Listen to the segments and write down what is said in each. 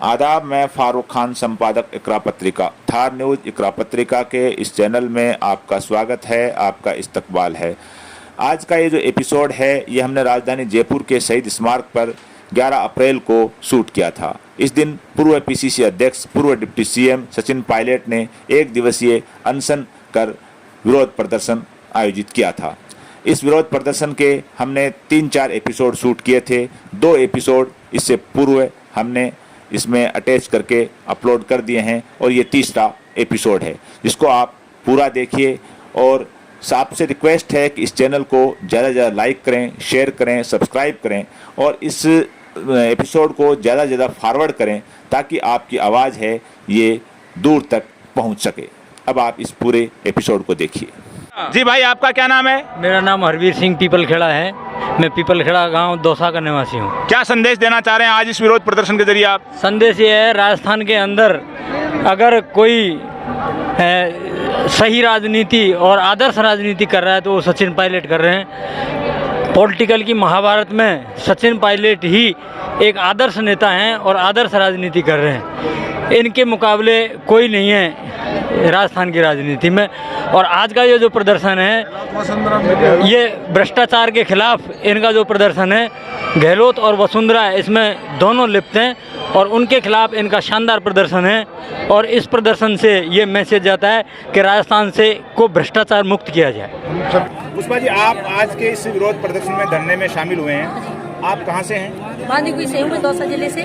आदाब, मैं फारूक खान, संपादक इकरा पत्रिका। थार न्यूज़ इकरा पत्रिका के इस चैनल में आपका स्वागत है, आपका इस्तकबाल है। आज का ये जो एपिसोड है ये हमने राजधानी जयपुर के शहीद स्मारक पर 11 अप्रैल को शूट किया था। इस दिन पूर्व पीसीसी अध्यक्ष, पूर्व डिप्टी सीएम सचिन पायलट ने एक दिवसीय अनशन कर विरोध प्रदर्शन आयोजित किया था। इस विरोध प्रदर्शन के हमने 3-4 एपिसोड शूट किए थे। 2 एपिसोड इससे पूर्व हमने इसमें अटैच करके अपलोड कर दिए हैं और ये तीसरा एपिसोड है, जिसको आप पूरा देखिए। और आपसे रिक्वेस्ट है कि इस चैनल को ज़्यादा से ज़्यादा लाइक करें, शेयर करें, सब्सक्राइब करें और इस एपिसोड को ज़्यादा से ज़्यादा फॉरवर्ड करें ताकि आपकी आवाज़ है ये दूर तक पहुंच सके। अब आप इस पूरे एपिसोड को देखिए। जी भाई, आपका क्या नाम है? मेरा नाम हरवीर सिंह पीपलखेड़ा है। मैं पीपलखेड़ा गांव दौसा का निवासी हूँ। क्या संदेश देना चाह रहे हैं आज इस विरोध प्रदर्शन के जरिए आप? संदेश ये है, राजस्थान के अंदर अगर कोई सही राजनीति और आदर्श राजनीति कर रहा है तो वो सचिन पायलट कर रहे हैं। पॉलिटिकल की महाभारत में सचिन पायलट ही एक आदर्श नेता हैं और आदर्श राजनीति कर रहे हैं। इनके मुकाबले कोई नहीं है राजस्थान की राजनीति में। और आज का ये जो प्रदर्शन है ये भ्रष्टाचार के खिलाफ इनका जो प्रदर्शन है, गहलोत और वसुंधरा इसमें दोनों लिप्त हैं और उनके खिलाफ इनका शानदार प्रदर्शन है। और इस प्रदर्शन से ये मैसेज जाता है कि राजस्थान से को भ्रष्टाचार मुक्त किया जाए। पुष्पा जी, आप आज के इस विरोध प्रदर्शन में धरने में शामिल हुए हैं। आप कहाँ से हैं? बांदीकुई से हूँ मैं, दौसा जिले से।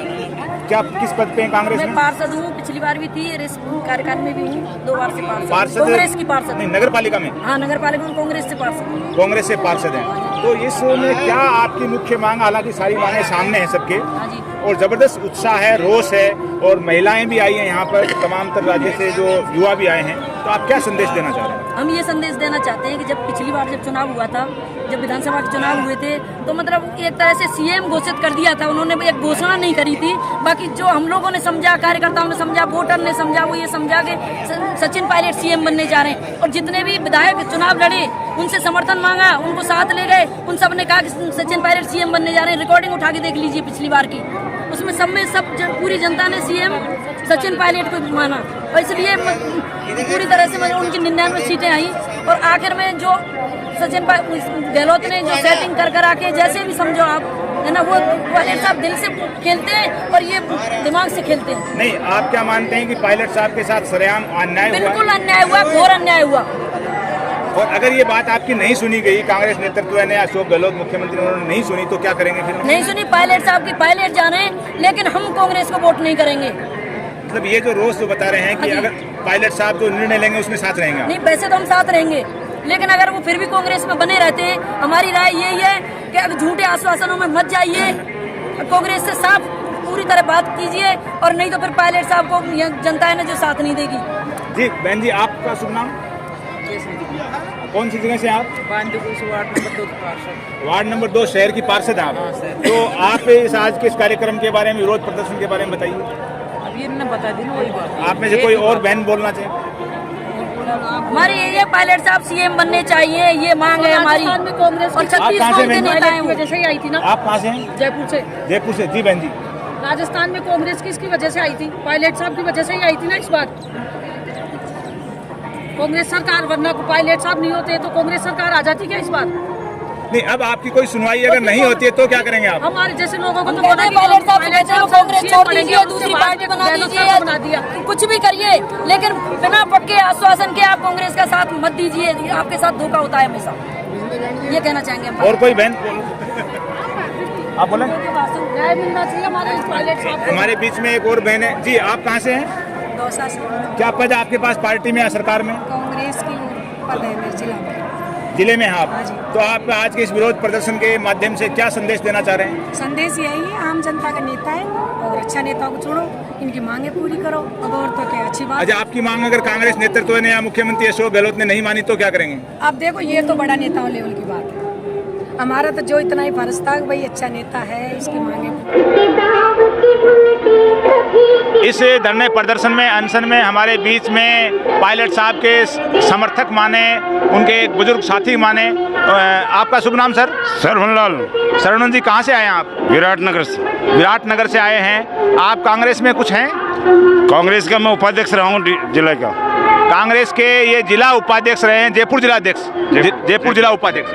क्या किस पद पे हैं कांग्रेस में? मैं पार्षद हूँ, पिछली बार भी थी, कार्यकाल में भी हूँ, 2 बार से पार्षद। कांग्रेस की पार्षद नहीं, नगर पालिका में? हाँ, नगर पालिका में कांग्रेस से पार्षद। कांग्रेस से पार्षद हैं। तो इसमें क्या आपकी मुख्य मांग, हालांकि सारी मांगें सामने हैं सबके, और जबरदस्त उत्साह है, रोष है और महिलाएं भी आई हैं यहाँ पर, तमाम तर राज्य से जो युवा भी आए हैं, तो आप क्या संदेश देना चाह रहे हैं? हम ये संदेश देना चाहते हैं कि जब पिछली बार जब चुनाव हुआ था, जब विधानसभा के चुनाव हुए थे, तो मतलब एक तरह से सीएम घोषित कर दिया था उन्होंने, एक घोषणा नहीं करी थी। बाकी जो हम लोगों ने समझा, कार्यकर्ताओं ने समझा, वोटर ने समझा, वो ये समझा कि सचिन पायलट सीएम बनने जा रहे हैं। और जितने भी विधायक चुनाव लड़े उनसे समर्थन मांगा, उनको साथ ले गए, उन सब ने कहा कि सचिन पायलट सीएम बनने जा रहे हैं। रिकॉर्डिंग उठा के देख लीजिए पिछली बार की, उसमें सब में पूरी जनता ने सीएम सचिन पायलट को माना और इसलिए पूरी तरह से उनकी 99 सीटें आई। और आखिर में जो सचिन गहलोत ने जो सेटिंग कर आके, जैसे भी समझो आप, है ना, वो पायलट साहब दिल से खेलते हैं और ये दिमाग से खेलते हैं। नहीं, आप क्या मानते हैं कि पायलट साहब के साथ सरेआम अन्याय हुआ? बिल्कुल अन्याय हुआ, घोर अन्याय हुआ। और अगर ये बात आपकी नहीं सुनी गई, कांग्रेस नेतृत्व ने, अशोक गहलोत मुख्यमंत्री उन्होंने नहीं सुनी, तो क्या करेंगे फिर? नहीं सुनी पायलट साहब की, पायलट जाने, लेकिन हम कांग्रेस को वोट नहीं करेंगे। मतलब ये जो रोज जो बता रहे हैं कि अगर पायलट साहब जो निर्णय लेंगे उसमें साथ रहेंगे? नहीं, वैसे तो हम साथ रहेंगे, लेकिन अगर वो फिर भी कांग्रेस में बने रहते हैं, हमारी राय यही है कि अगर झूठे आश्वासनों में मत जाइए, कांग्रेस से साफ पूरी तरह बात कीजिए, और नहीं तो फिर पायलट साहब को जनता है ना जो साथ नहीं देगी। जी बहन जी, आपका शुभ नाम? कौन सी जगह से आप? बांदीकुई से वार्ड नंबर 2 पार्षद। वार्ड नंबर 2 शहर की पार्षद आप? तो आप इस आज के इस कार्यक्रम के बारे में, विरोध प्रदर्शन के बारे में बताइए। अभी इन्होंने बता दी ना वही बात। आप में से कोई और बहन बोलना चाहिए? हमारी ये पायलट साहब सीएम बनने चाहिए, ये मांग है हमारी। कांग्रेस और 36 नेता हैं, वजह से ही आई थी ना। आप कहाँ से हैं? जयपुर से। जयपुर से। जी बहन जी, राजस्थान में कांग्रेस किसकी वजह से आई थी? पायलट साहब की वजह से ही आई थी ना इस बार। कांग्रेस सरकार, वरना पायलट साहब नहीं होते तो कांग्रेस सरकार आ जाती क्या इस बार? नहीं, अब आपकी कोई सुनवाई अगर नहीं होती है तो क्या करेंगे आप? हमारे जैसे लोगों को तो पायलट साहब कांग्रेस छोड़ दीजिए, दूसरी पार्टी बना दीजिए, कुछ भी करिए, लेकिन बिना पक्के आश्वासन के आप कांग्रेस का साथ मत दीजिए। आपके साथ धोखा होता है हमेशा, ये कहना चाहेंगे हम। और कोई बहन? आप बोले। न्याय मिलना चाहिए हमारे पायलट साहब। हमारे बीच में एक और बहन है। जी, आप कहाँ से हैं? दौसा से। क्या पद है आपके पास पार्टी में या सरकार में? कांग्रेस की पद है मेरे जिला में। जिले में आप? तो आप आज के इस विरोध प्रदर्शन के माध्यम से क्या संदेश देना चाह रहे हैं? संदेश यही है, आम जनता का नेता है और अच्छा नेताओं को छोड़ो, इनकी मांगे पूरी करो। अब और तो क्या अच्छी बात। अच्छा, आपकी मांग अगर कांग्रेस नेतृत्व ने या मुख्यमंत्री अशोक गहलोत ने नहीं मानी तो क्या करेंगे? अब देखो, ये तो बड़ा नेताओं लेवल की बात है। हमारा तो जो इतना ही फर्ज था, भाई अच्छा नेता है, इसकी मांगे इस धरने प्रदर्शन में, अनशन में हमारे बीच में पायलट साहब के समर्थक माने, उनके एक बुजुर्ग साथी माने। आपका शुभ नाम सर? सरवनलाल। सरवण जी, कहाँ से आए हैं आप? विराटनगर से। विराटनगर से आए हैं। आप कांग्रेस में कुछ हैं? कांग्रेस का मैं उपाध्यक्ष रहा हूँ जिला का। कांग्रेस के ये जिला उपाध्यक्ष रहे हैं, जयपुर जिला अध्यक्ष, जयपुर जिला उपाध्यक्ष,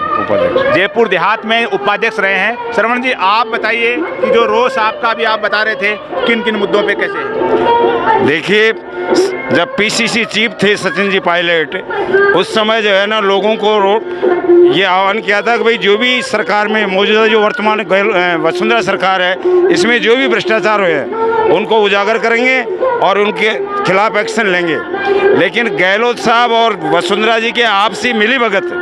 जयपुर देहात में उपाध्यक्ष रहे हैं। सरवण जी, आप बताइए कि जो रोष आपका भी आप बता रहे थे, किन किन मुद्दों पे कैसे है? देखिए, जब पीसीसी चीफ थे सचिन जी पायलट, उस समय जो है ना लोगों को ये आह्वान किया था कि भाई जो भी सरकार में मौजूदा जो वर्तमान वसुंधरा सरकार है, इसमें जो भी भ्रष्टाचार हुए हैं उनको उजागर करेंगे और उनके खिलाफ एक्शन लेंगे। लेकिन गहलोत साहब और वसुंधरा जी के आपसी मिलीभगत,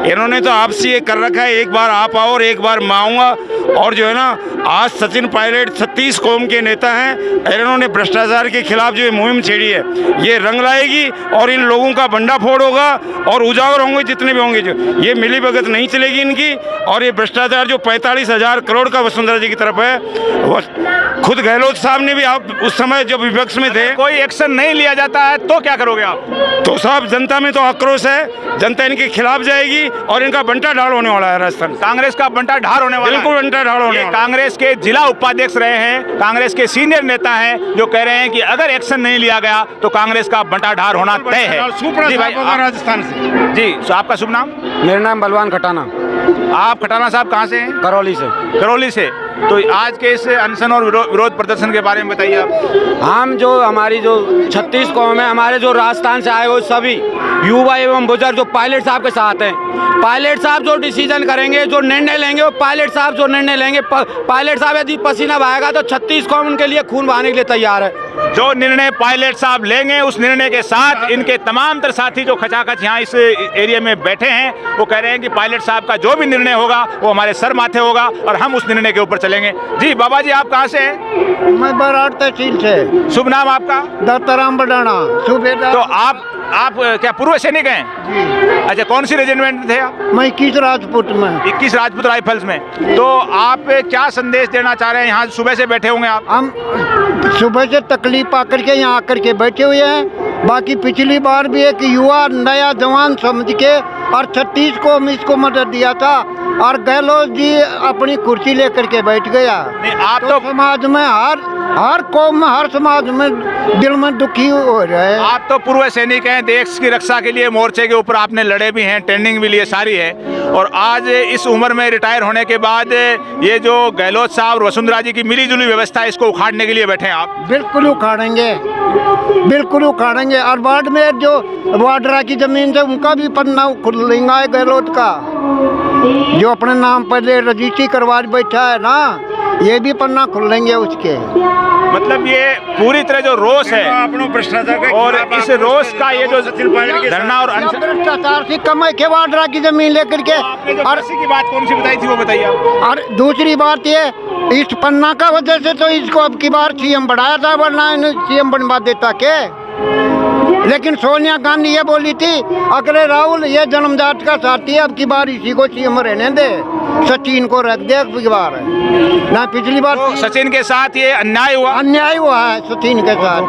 इन्होंने तो आपसी ये कर रखा है, एक बार आप आओ और एक बार मैं आऊँगा। और जो है ना, आज सचिन पायलट 36 कौम के नेता हैं, इन्होंने भ्रष्टाचार के खिलाफ जो मुहिम छेड़ी है, ये रंग लाएगी और इन लोगों का बंडा फोड़ होगा और उजागर होंगे जितने भी होंगे। जो ये मिलीभगत नहीं चलेगी इनकी। और ये भ्रष्टाचार जो 45,000 करोड़ का वसुंधरा जी की तरफ है, वो खुद गहलोत साहब ने भी, आप उस समय जब विपक्ष में थे, कोई एक्शन नहीं लिया जाता है तो क्या करोगे आप? तो साहब जनता में तो आक्रोश है, जनता इनके खिलाफ जाएगी और इनका बंटा ढाल होने वाला है। राजस्थान कांग्रेस का बंटा ढाल होने वाला है। बिल्कुल बंटा ढाल होने ये वाला है। कांग्रेस के जिला उपाध्यक्ष रहे हैं, कांग्रेस के सीनियर नेता हैं, जो कह रहे हैं कि अगर एक्शन नहीं लिया गया तो कांग्रेस का बंटा ढाल होना तय है। जी भाई, राजस्थान से। जी, तो आपका शुभ नाम? मेरा नाम बलवान खटाना। आप खटाना साहब कहाँ से हैं? करौली से। करौली से। तो आज के इस अनशन और विरोध प्रदर्शन के बारे में बताइए आप। हम जो हमारी जो 36 कौम है, हमारे जो राजस्थान से आए हुए सभी युवा एवं बुजुर्ग जो पायलट साहब के साथ हैं, पायलट साहब जो डिसीजन करेंगे, जो निर्णय लेंगे, वो पायलट साहब जो निर्णय लेंगे, पायलट साहब यदि पसीना बहाएगा तो 36 कौम उनके लिए खून बहाने के लिए तैयार है। जो निर्णय पायलट साहब लेंगे, उस निर्णय के साथ इनके तमाम तर साथी जो खचाखच यहाँ इस एरिया में बैठे हैं, वो कह रहे हैं कि पायलट साहब का जो भी निर्णय होगा वो हमारे सर माथे होगा और हम उस निर्णय के ऊपर चलेंगे। जी बाबा जी, आप कहाँ से हैं? मैं बराड़ तहसील से। शुभ नाम आपका? दत्ताराम बडाना, सूबेदार। तो आप क्या पूर्व सैनिक हैं? जी। अच्छा, कौन सी रेजिमेंट में थे आप? मैं 21 राजपूत में। 21 राजपूत राइफल्स में। तो आप क्या संदेश देना चाह रहे हैं? यहाँ सुबह से बैठे होंगे आप। हम सुबह से तकलीफ आकर के यहाँ आकर के बैठे हुए हैं। बाकी पिछली बार भी एक युवा नया जवान समझ के और 36 को हम इसको मदद दिया था और गहलोत जी अपनी कुर्सी लेकर के बैठ गया। आप तो समाज में हर कौम में, हर समाज में दिल में दुखी हो रहे हैं। आप तो पूर्व सैनिक हैं, देश की रक्षा के लिए मोर्चे के ऊपर आपने लड़े भी हैं, ट्रेनिंग भी लिए, सारी है, और आज इस उम्र में रिटायर होने के बाद ये जो गहलोत साहब और वसुंधरा जी की मिलीजुली व्यवस्था है, इसको उखाड़ने के लिए बैठे हैं आप। बिल्कुल उखाड़ेंगे, बिल्कुल उखाड़ेंगे। और वार्ड में जो वाड्रा की जमीन से उनका भी पन्ना खुलेगा है गहलोत का, जो अपने नाम पर रजिस्ट्री करवा बैठा है ना, ये भी पन्ना खुलेंगे उसके। मतलब ये पूरी तरह जो रोष है और इस रोष का ये जो धरना और भ्रष्टाचार से कमाई के वाड्रा की जमीन लेकर के। और की बात कौन सी बताई थी वो बताइए आप। और दूसरी बात ये, इस पन्ना का वजह से तो इसको अब की बार सीएम बढ़ाया था, वरना सीएम बनवा देता के। लेकिन सोनिया गांधी ये बोली थी, अगर राहुल ये जन्मजात का साथी है, अब की बार इसी को सीएम रहने दे, सचिन को रख दे अब की बार ना। पिछली बार तो सचिन के साथ ये अन्याय हुआ है, सचिन के साथ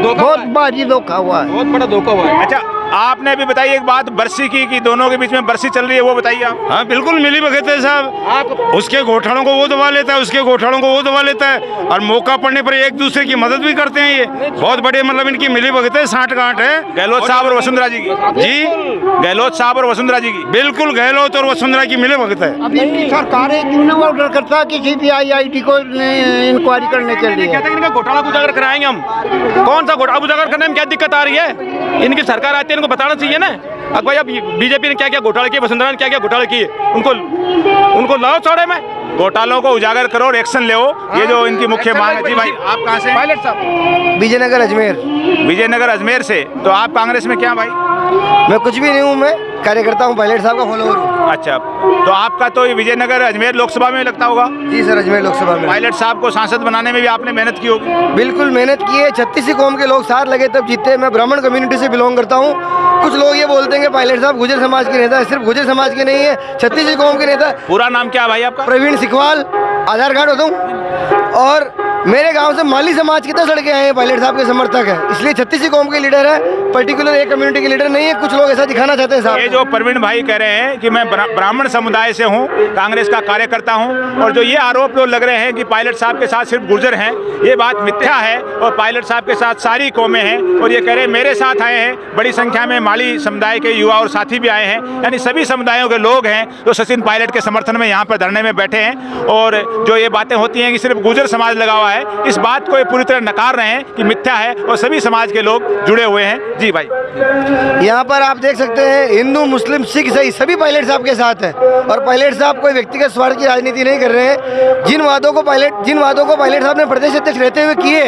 बहुत भारी धोखा हुआ है, बहुत बड़ा धोखा हुआ है। अच्छा, आपने भी बताई एक बात बरसी की कि दोनों के बीच में बरसी चल रही है, वो बताइए आप। हाँ बिल्कुल मिली भगत है साहब। उसके घोटालों को वो दबा लेता है, उसके घोटालों को वो दबा लेता है, और मौका पड़ने पर एक दूसरे की मदद भी करते हैं। ये बहुत बड़े मतलब इनकी मिली भगत है, साठ गांठ है गहलोत साहब और वसुंधरा जी की। जी, गहलोत साहब और वसुंधरा जी की बिल्कुल गहलोत और वसुंधरा की मिली भगत है। अब इनकी सरकार क्यों न ऑर्डर करता कि CBI IIT को इंक्वायरी करने के लिए। कहते हैं इनका घोटाला उजागर कराएंगे हम। कौन सा घोटाला उजागर करने में क्या दिक्कत आ रही है? इनकी सरकार आती है, इनको बताना चाहिए ना। अब भाई अब बीजेपी ने क्या क्या घोटाले किए, वसुंधरा ने क्या क्या घोटाले किए, उनको लाओ चौड़े में। घोटालों को उजागर करो और एक्शन ले। ये जो इनकी मुख्य मांग है। जी भाई, आप कहाँ से? पायलट साहब विजयनगर अजमेर। विजयनगर अजमेर से। तो आप कांग्रेस में क्या भाई? मैं कुछ भी नहीं हूँ, मैं कार्यकर्ता हूँ, पायलट साहब का फॉलोअर हूँ। अच्छा, तो आपका तो विजयनगर अजमेर लोकसभा में लगता होगा। जी सर, अजमेर लोकसभा में पायलट साहब को सांसद बनाने में भी आपने मेहनत की होगी। बिल्कुल मेहनत की है। 36 कौम के लोग साथ लगे तब जीते। मैं ब्राह्मण कम्युनिटी से बिलोंग करता हूँ। कुछ लोग ये बोलते हैं कि पायलट साहब गुर्जर समाज के नेता है, सिर्फ गुर्जर समाज के नहीं है, 36 कौम के नेता। पूरा नाम क्या है भाई आपका? प्रवीण सिखवाल, आधार कार्ड होता हूँ, और मेरे गांव से माली समाज कितने सड़के आए हैं, पायलट साहब के समर्थक है, इसलिए 36 कौम के लीडर है, पर्टिकुलर एक कम्युनिटी के लीडर नहीं है। कुछ लोग ऐसा दिखाना चाहते हैं साहब। ये जो प्रवीण भाई कह रहे हैं कि मैं ब्राह्मण समुदाय से हूँ, कांग्रेस का कार्यकर्ता हूँ, और जो ये आरोप लोग लग रहे हैं कि पायलट साहब के साथ सिर्फ गुर्जर हैं, ये बात मिथ्या है। और पायलट साहब के साथ सारी कौमें हैं, और ये कह रहे हैं मेरे साथ आए हैं, बड़ी संख्या में माली समुदाय के युवा और साथी भी आए हैं, यानी सभी समुदायों के लोग हैं जो सचिन पायलट के समर्थन में यहाँ पर धरने में बैठे हैं। और जो ये बातें होती हैं कि सिर्फ गुर्जर समाज लगा हुआ है, इस बात को ये पूरी तरह नकार रहे हैं कि मिथ्या है, और सभी समाज के लोग जुड़े हुए हैं। जी भाई, यहाँ पर आप देख सकते हैं हिंदू मुस्लिम सिख ईसाई सभी पायलट साहब के साथ हैं, और पायलट साहब कोई व्यक्तिगत स्वार्थ की राजनीति नहीं कर रहे हैं। जिन वादों को पायलट साहब ने प्रदेश अध्यक्ष रहते हुए किए,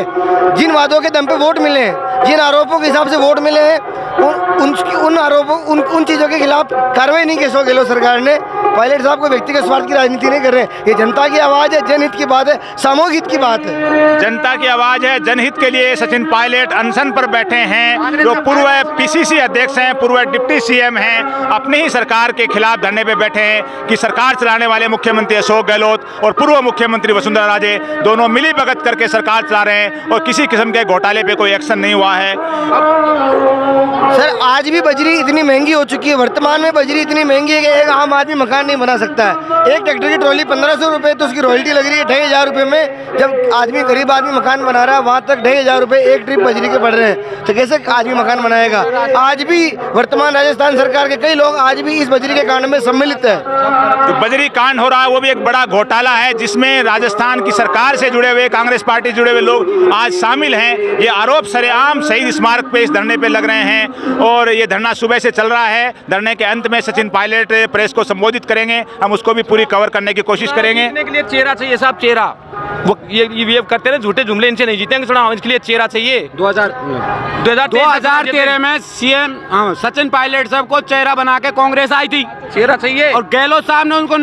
जिन वादों के दम पे वोट मिले हैं, जिन आरोपों के हिसाब से वोट मिले हैं, उन चीज़ों के खिलाफ कार्रवाई नहीं की अशोक गहलोत सरकार ने। पायलट साहब को व्यक्तिगत स्वार्थ की राजनीति नहीं कर रहे हैं। ये जनता की आवाज़ है, जनहित की बात है, सामूहिक हित की बात है। जनता की आवाज़ है, जनहित के लिए सचिन पायलट अनशन पर बैठे हैं। जो पूर्व पीसीसी अध्यक्ष हैं, पूर्व डिप्टी सीएम हैं, अपनी ही सरकार के खिलाफ धरने पे बैठे हैं कि सरकार चलाने वाले मुख्यमंत्री अशोक गहलोत और पूर्व मुख्यमंत्री वसुंधरा राजे दोनों मिली भगत करके सरकार चला रहे हैं, और किसी किस्म के घोटाले पे कोई एक्शन नहीं हुआ है। सर, आज भी बजरी इतनी महंगी हो चुकी है, वर्तमान में बजरी इतनी महंगी है कि एक आम आदमी मकान नहीं बना सकता है। एक ट्रैक्टर की ट्रॉली 1500 रुपये, तो उसकी रॉयल्टी लग रही है 2500 रुपये में। जब आदमी गरीब आदमी मकान बना रहा है, वहाँ तक 2500 रुपये एक ट्रिप बजरी के पड़ रहे हैं, तो कैसे आदमी मकान बनाएगा। आज भी वर्तमान राजस्थान सरकार के कई लोग आज भी इस बजरी के कांड में सम्मिलित है। जो बजरी कांड हो रहा है वो भी एक बड़ा घोटाला है, जिसमें राजस्थान की सरकार से जुड़े हुए, कांग्रेस पार्टी जुड़े हुए लोग आज शामिल हैं। ये आरोप सरेआम शहीद स्मारक पे इस धरने पे लग रहे हैं, और ये धरना सुबह से चल रहा है। धरने के अंत में सचिन पायलट प्रेस को संबोधित करेंगे, हम उसको भी पूरी कवर करने की कोशिश करेंगे। के लिए चेहरा चाहिए साहब, चेहरा। वो ये करते रहे झूठे जुमले, इनसे नहीं जीतेंगे। सुना, इसके लिए चेहरा चाहिए। 2013 में सीएम सचिन पायलट साहब को चेहरा बना के कांग्रेस आई थी, चेहरा चाहिए, और गहलोत साहब ने उनको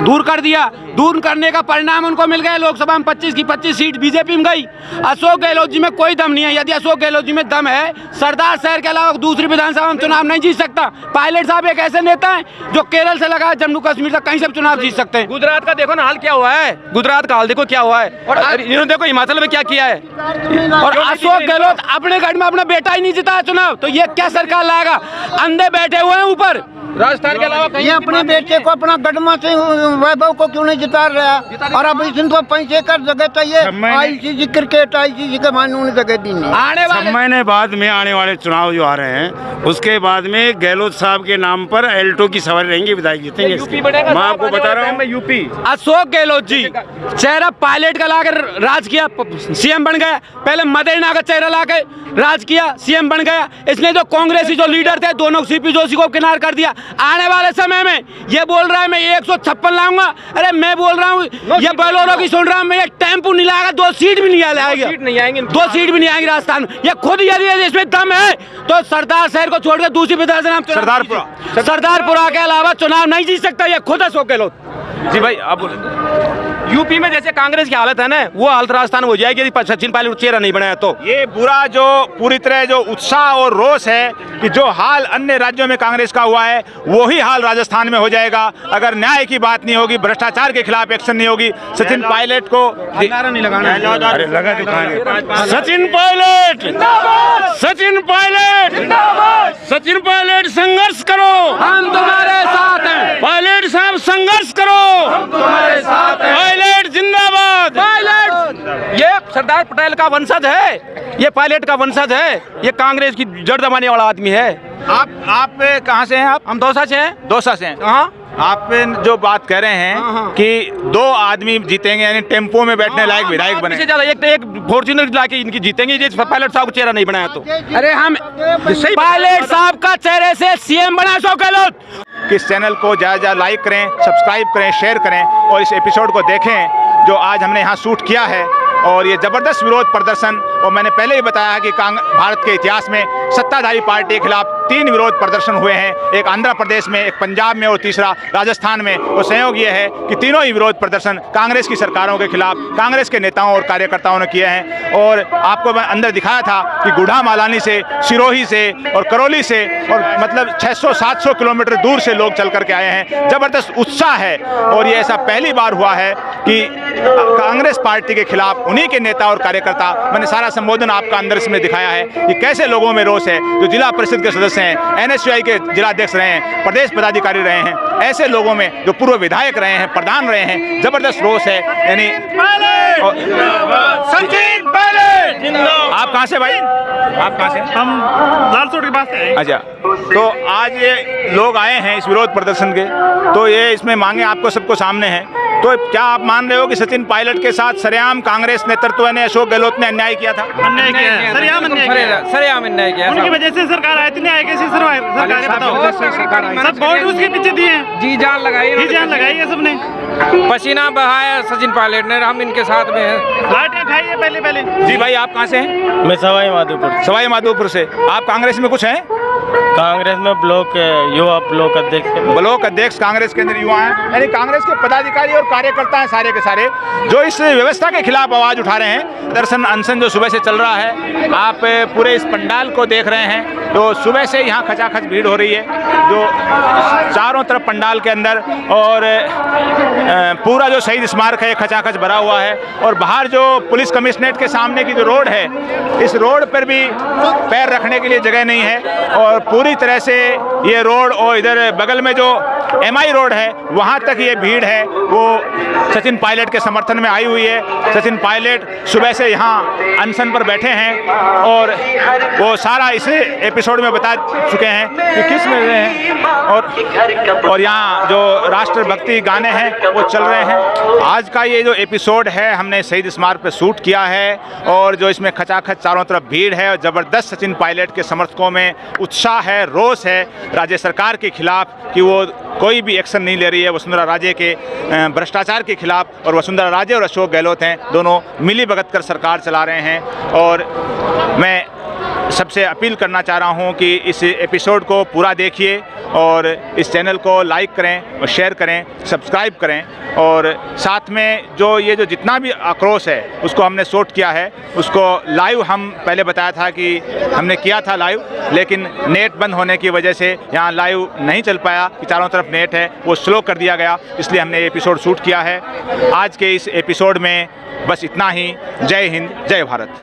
दूर कर दिया। दूर करने का परिणाम उनको मिल गया, लोकसभा में 25 की 25 सीट बीजेपी में गई। अशोक गहलोत जी में कोई दम नहीं है। यदि अशोक गहलोत जी में दम है, सरदार शहर के अलावा दूसरी विधानसभा में चुनाव नहीं जीत सकता। पायलट साहब एक ऐसे नेता हैं जो केरल से लगा जम्मू कश्मीर तक कहीं से चुनाव जीत सकते हैं। गुजरात का देखो ना हाल क्या हुआ है, गुजरात का हाल देखो क्या हुआ है, और इन्होंने देखो हिमाचल में क्या किया है। और अशोक गहलोत अपने गढ़ में अपना बेटा ही नहीं जीता चुनाव, तो ये क्या सरकार लाएगा। अंधे बैठे हुए हैं ऊपर, राजस्थान के अलावा ये अपने बेटे को अपना गढ़मा से वैभव को क्यों नहीं जिता रहा। और अब इनको पैसे कर जगह चाहिए, आईसीसी क्रिकेट आईसीसी के मायने उन्हें जगह दी नहीं। आने वाले महीने बाद में आने वाले चुनाव जो आ रहे हैं, उसके बाद में गहलोत साहब के नाम पर एल्टो की सवारी रहेंगी, विधायक जीतेंगे। मैं आपको बता रहा हूँ, यूपी अशोक गहलोत जी चेहरा पायलट का लाकर राज किया, सीएम बन गया। पहले मदेना का चेहरा लाकर राज किया, सीएम बन गया। इसने जो कांग्रेसी जो लीडर थे दोनों सीपी जोशी को किनार कर दिया। आने वाले समय में ये बोल रहा है मैं 156 लाऊंगा, अरे मैं बोल रहा हूँ ये बोलेरो की सुन रहा हूँ मैं, ये टेम्पो नहीं लाएगा, 2 सीट भी नहीं आएगी, 2 सीट भी नहीं आएंगी राजस्थान में। ये खुद यदि इसमें दम है तो सरदार शहर को छोड़कर दूसरी विधानसभा सरदारपुरा के अलावा चुनाव नहीं जीत सकता, ये खुद अशोक गहलोत। जी भाई, आप यूपी में जैसे कांग्रेस की हालत है ना, वो हालत राजस्थान में हो जाएगी यदि सचिन पायलट चेहरा नहीं बनाया तो। ये बुरा जो पूरी तरह जो उत्साह और रोष है कि जो हाल अन्य राज्यों में कांग्रेस का हुआ है, वही हाल राजस्थान में हो जाएगा अगर न्याय की बात नहीं होगी, भ्रष्टाचार के खिलाफ एक्शन नहीं होगी। सचिन पायलट को नहीं लगाना, अरे लगा दिखाएंगे। सचिन पायलट, सचिन पायलट, सचिन पायलट संघर्ष करो, हम तुम्हारे साथ हैं। पायलट साहब संघर्ष करो, हम तुम्हारे साथ हैं। पायलट जिंदाबाद। पायलट ये सरदार पटेल का वंशज है, ये पायलट का वंशज है, ये कांग्रेस की जड़ दबाने वाला आदमी है। आप कहाँ से हैं? आप? हम दौसा से हैं। दौसा से हैं। हाँ, आप जो बात कह रहे हैं कि 2 आदमी जीतेंगे, यानी टेम्पो में बैठने लायक विधायक बने। ज्यादा एक फॉर्च्यूनर लाके इनकी जीतेंगे, पायलट साहब को चेहरा नहीं बनाया तो। अरे हम पायलट साहब का चेहरे से सीएम बना अशोक गहलोत। कि इस चैनल को ज़्यादा लाइक करें, सब्सक्राइब करें, शेयर करें, और इस एपिसोड को देखें जो आज हमने यहाँ शूट किया है। और ये ज़बरदस्त विरोध प्रदर्शन, और मैंने पहले ही बताया है कि भारत के इतिहास में सत्ताधारी पार्टी के खिलाफ 3 विरोध प्रदर्शन हुए हैं, एक आंध्र प्रदेश में, एक पंजाब में और तीसरा राजस्थान में। और संयोग ये है कि तीनों ही विरोध प्रदर्शन कांग्रेस की सरकारों के खिलाफ कांग्रेस के नेताओं और कार्यकर्ताओं ने किए हैं। और आपको मैं अंदर दिखाया था कि गुढ़ा मालानी से, सिरोही से और करौली से और मतलब 600-700 किलोमीटर दूर से लोग चल करके आए हैं। ज़बरदस्त उत्साह है और ये ऐसा पहली बार हुआ है कि कांग्रेस पार्टी के खिलाफ उन्हीं के नेता और कार्यकर्ता, मैंने सारा संबोधन आपका अंदर इसमें दिखाया है कि कैसे लोगों में रोष है। जो जिला परिषद के सदस्य हैं, NSUI के जिलाध्यक्ष रहे हैं, प्रदेश पदाधिकारी रहे हैं, ऐसे लोगों में जो पूर्व विधायक रहे हैं, प्रधान रहे हैं, जबरदस्त रोष है। यानी आप कहाँ से भाई? आप कहाँ से? हम लालसोट के पास से। अच्छा, तो आज ये लोग आए हैं इस विरोध प्रदर्शन के, तो ये इसमें मांगे आपको सबको सामने हैं। तो क्या आप मान रहे हो कि सचिन पायलट के साथ सरेआम कांग्रेस नेतृत्व ने, अशोक गहलोत ने अन्याय किया था? अन्याय किया है, सरेआम अन्याय किया। उनकी वजह से सरकार आई थी, नहीं आई कैसी सरकार है बताओ? सब वोट उसके पीछे दिए हैं, जी जान लगाई है सबने, पसीना बहाया सचिन पायलट ने, हम इनके साथ में हैं। लाठियां खाई है पहले। जी भाई, आप कहाँ से हैं? मैं सवाई माधोपुर। सवाई माधोपुर से। आप कांग्रेस में कुछ हैं? कांग्रेस में ब्लॉक युवा ब्लॉक अध्यक्ष। ब्लॉक अध्यक्ष कांग्रेस के अंदर युवा हैं, यानी कांग्रेस के पदाधिकारी और कार्यकर्ता हैं सारे के सारे, जो इस व्यवस्था के खिलाफ आवाज उठा रहे हैं। दर्शन अनशन जो सुबह से चल रहा है, आप पूरे इस पंडाल को देख रहे हैं, तो सुबह से यहाँ खचाखच भीड़ हो रही है, जो चारों तरफ पंडाल के अंदर, और पूरा जो शहीद स्मारक है खचाखच भरा हुआ है। और बाहर जो पुलिस कमिश्नरेट के सामने की जो रोड है, इस रोड पर भी पैर रखने के लिए जगह नहीं है, और पूरी तरह से ये रोड और इधर बगल में जो MI रोड है वहाँ तक ये भीड़ है, वो सचिन पायलट के समर्थन में आई हुई है। सचिन पायलट सुबह से यहाँ अनशन पर बैठे हैं और वो सारा इस एपिसोड में बता चुके हैं कि किस में रहे हैं, और यहाँ जो राष्ट्रभक्ति गाने हैं वो चल रहे हैं। आज का ये जो एपिसोड है हमने शहीद स्मारक पर शूट किया है, और जो इसमें खचाखच चारों तरफ भीड़ है और ज़बरदस्त सचिन पायलट के समर्थकों में उत्साह है, रोष है राज्य सरकार के खिलाफ कि वो कोई भी एक्शन नहीं ले रही है वसुंधरा राजे के भ्रष्टाचार के खिलाफ। और वसुंधरा राजे और अशोक गहलोत हैं, दोनों मिली भगत कर सरकार चला रहे हैं। और मैं सबसे अपील करना चाह रहा हूं कि इस एपिसोड को पूरा देखिए और इस चैनल को लाइक करें और शेयर करें, सब्सक्राइब करें, और साथ में जो ये जो जितना भी आक्रोश है उसको हमने शूट किया है, उसको लाइव हम पहले बताया था कि हमने किया था लाइव, लेकिन नेट बंद होने की वजह से यहाँ लाइव नहीं चल पाया कि चारों तरफ नेट है वो स्लो कर दिया गया, इसलिए हमने ये एपिसोड शूट किया है। आज के इस एपिसोड में बस इतना ही। जय हिंद, जय भारत।